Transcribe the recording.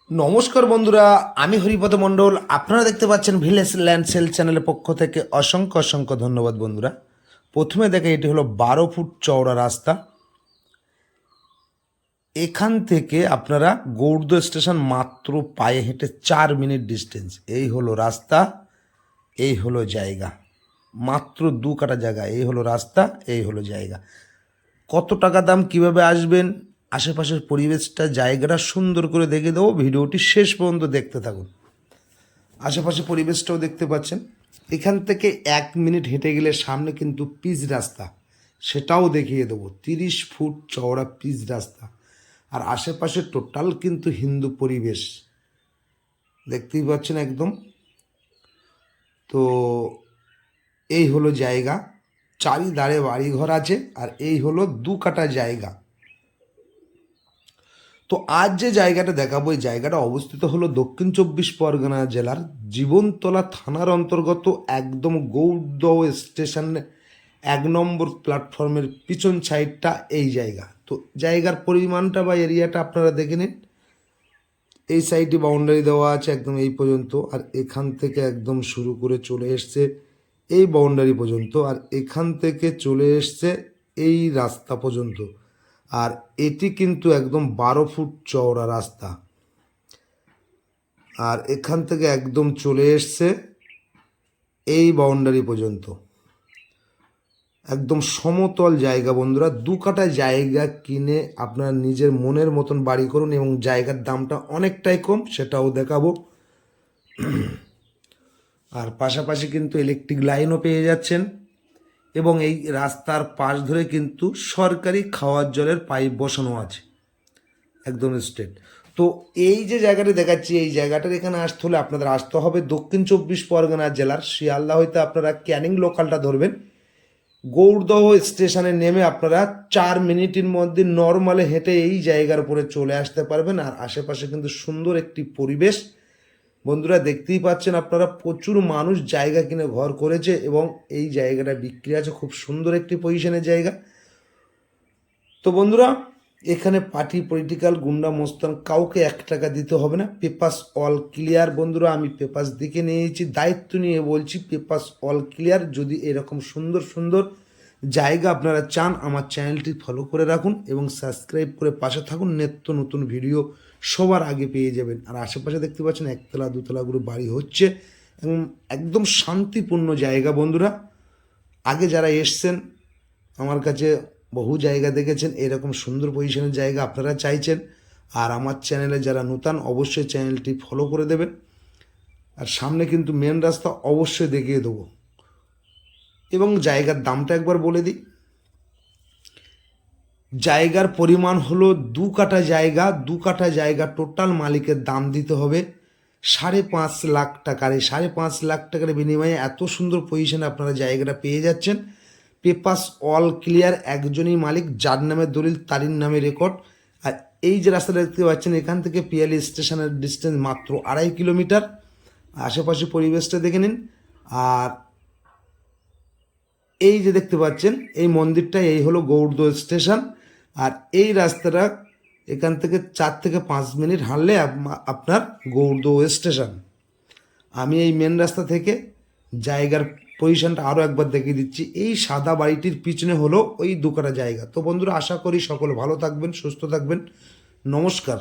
নমস্কার বন্ধুরা, আমি হরিপদ মণ্ডল। আপনারা দেখতে পাচ্ছেন ভিলেজ ল্যান্ড সেল চ্যানেলের পক্ষ থেকে অসংখ্য অসংখ্য ধন্যবাদ বন্ধুরা। প্রথমে দেখে এটি হলো 12 ফুট চওড়া রাস্তা। এখান থেকে আপনারা গৌড়দ স্টেশন মাত্র পায়ে হেঁটে 4 মিনিট ডিস্টেন্স। এই হলো রাস্তা, এই হলো জায়গা, মাত্র 2 কাঠা জায়গা। এই হলো রাস্তা, এই হলো জায়গা। কত টাকা দাম, কিভাবে আসবেন, আশেপাশের পরিবেশটা, জায়গাটা সুন্দর করে দেখে দেবো। ভিডিওটি শেষ পর্যন্ত দেখতে থাকুন। আশেপাশে পরিবেশটাও দেখতে পাচ্ছেন। এখান থেকে 1 মিনিট হেঁটে গেলে সামনে কিন্তু পিচ রাস্তা, সেটাও দেখিয়ে দেবো। 30 ফুট চওড়া পিচ রাস্তা, আর আশেপাশে টোটাল কিন্তু হিন্দু পরিবেশ দেখতেই পাচ্ছেন একদম। তো এই হলো জায়গা, চারিধারে বাড়িঘর আছে, আর এই হলো 2 কাঠা জায়গা। তো আজ যে জায়গাটা দেখাবো, এই জায়গাটা অবস্থিত হলো দক্ষিণ 24 পরগনা জেলার জীবনতলা থানার অন্তর্গত একদম গৌড়দহ স্টেশনে 1 নম্বর প্ল্যাটফর্মের পিছন সাইডটা এই জায়গা। তো জায়গার পরিমাণটা বা এরিয়াটা আপনারা দেখে নিন। এই সাইডে বাউন্ডারি দেওয়া আছে একদম এই পর্যন্ত, আর এখান থেকে একদম শুরু করে চলে এসছে এই বাউন্ডারি পর্যন্ত, আর এখান থেকে চলে এসছে এই রাস্তা পর্যন্ত। আর এটি কিন্তু একদম 12 ফুট চওড়া রাস্তা, আর এখান থেকে একদম চলে এসছে এই বাউন্ডারি পর্যন্ত। একদম সমতল জায়গা বন্ধুরা। 2 কাঠা জায়গা কিনে আপনার নিজের মনের মতন বাড়ি করুন, এবং জায়গার দামটা অনেকটাই কম, সেটাও দেখাবো। আর পাশাপাশি কিন্তু ইলেকট্রিক লাইনও পেয়ে যাচ্ছেন, এবং এই রাস্তার পাশ ধরে কিন্তু সরকারি খাওয়ার জলের পাইপ বসানো আছে একদম স্ট্রেট। তো এই যে জায়গাটা দেখাচ্ছি, এই জায়গাটার এখানে আসতে হলে আপনাদের আসতে হবে দক্ষিণ 24 পরগনা জেলার শিয়ালদা হইতে। আপনারা ক্যানিং লোকালটা ধরবেন, গৌড়দহ স্টেশনে নেমে আপনারা 4 মিনিটের মধ্যে নর্মালে হেঁটে এই জায়গার উপরে চলে আসতে পারবেন। আর আশেপাশে কিন্তু সুন্দর একটি পরিবেশ বন্ধুরা, দেখতেই পাচ্ছেন আপনারা। প্রচুর মানুষ জায়গা কিনে ঘর করেছে, এবং এই জায়গাটা বিক্রি আছে। খুব সুন্দর একটি পজিশনের জায়গা। তো বন্ধুরা, এখানে পার্টি, পলিটিক্যাল, গুন্ডা, মোস্তান কাউকে 1 টাকা দিতে হবে না। পেপারস অল ক্লিয়ার বন্ধুরা। আমি পেপারস দেখে নিয়েছি, দায়িত্ব নিয়ে বলছি, পেপারস অল ক্লিয়ার। যদি এরকম সুন্দর সুন্দর জায়গা আপনারা চান, আমার চ্যানেলটি ফলো করে রাখুন এবং সাবস্ক্রাইব করে পাশে থাকুন। নিত্য নতুন ভিডিও সবার আগে পেয়ে যাবেন। আর আশেপাশে দেখতে পাচ্ছেন 1তলা 2তলা করে বাড়ি হচ্ছে, এবং একদম শান্তিপূর্ণ জায়গা বন্ধুরা। আগে যারা এসছেন আমার কাছে, বহু জায়গা দেখেছেন, এরকম সুন্দর পজিশনের জায়গা আপনারা চাইছেন। আর আমার চ্যানেলে যারা নূতন, অবশ্যই চ্যানেলটি ফলো করে দেবেন। আর সামনে কিন্তু মেন রাস্তা অবশ্যই দেখিয়ে দেবো, এবং জায়গার দামটা একবার বলে দিই। জায়গার পরিমাণ হলো 2 কাঠা জায়গা। 2 কাঠা জায়গা টোটাল মালিকের দাম দিতে হবে 5.5 লাখ টাকার। এই 5.5 লাখ টাকার বিনিময়ে এত সুন্দর পজিশনে আপনারা জায়গাটা পেয়ে যাচ্ছেন। পেপারস অল ক্লিয়ার, একজনই মালিক, যার নামে দলিল তারই নামে রেকর্ড। আর এই যে রাস্তাটা দেখতে পাচ্ছেন, এখান থেকে পিয়ালি স্টেশনের ডিস্টেন্স মাত্র 2.5 কিলোমিটার। আশেপাশে পরিবেশটা দেখে নিন। আর এই যে দেখতে পাচ্ছেন এই মন্দিরটা, এই হলো গৌড়দহ স্টেশন। আর এই রাস্তাটা এখান থেকে 4 থেকে 5 মিনিট হাঁটলে আপনার গৌড়দহ স্টেশন। আমি এই মেন রাস্তা থেকে জায়গার পজিশনটা আরও একবার দেখিয়ে দিচ্ছি। এই সাদা বাড়িটির পিছনে হলো ওই 2 কাঠা জায়গা। তো বন্ধুরা, আশা করি সকলে ভালো থাকবেন, সুস্থ থাকবেন। নমস্কার।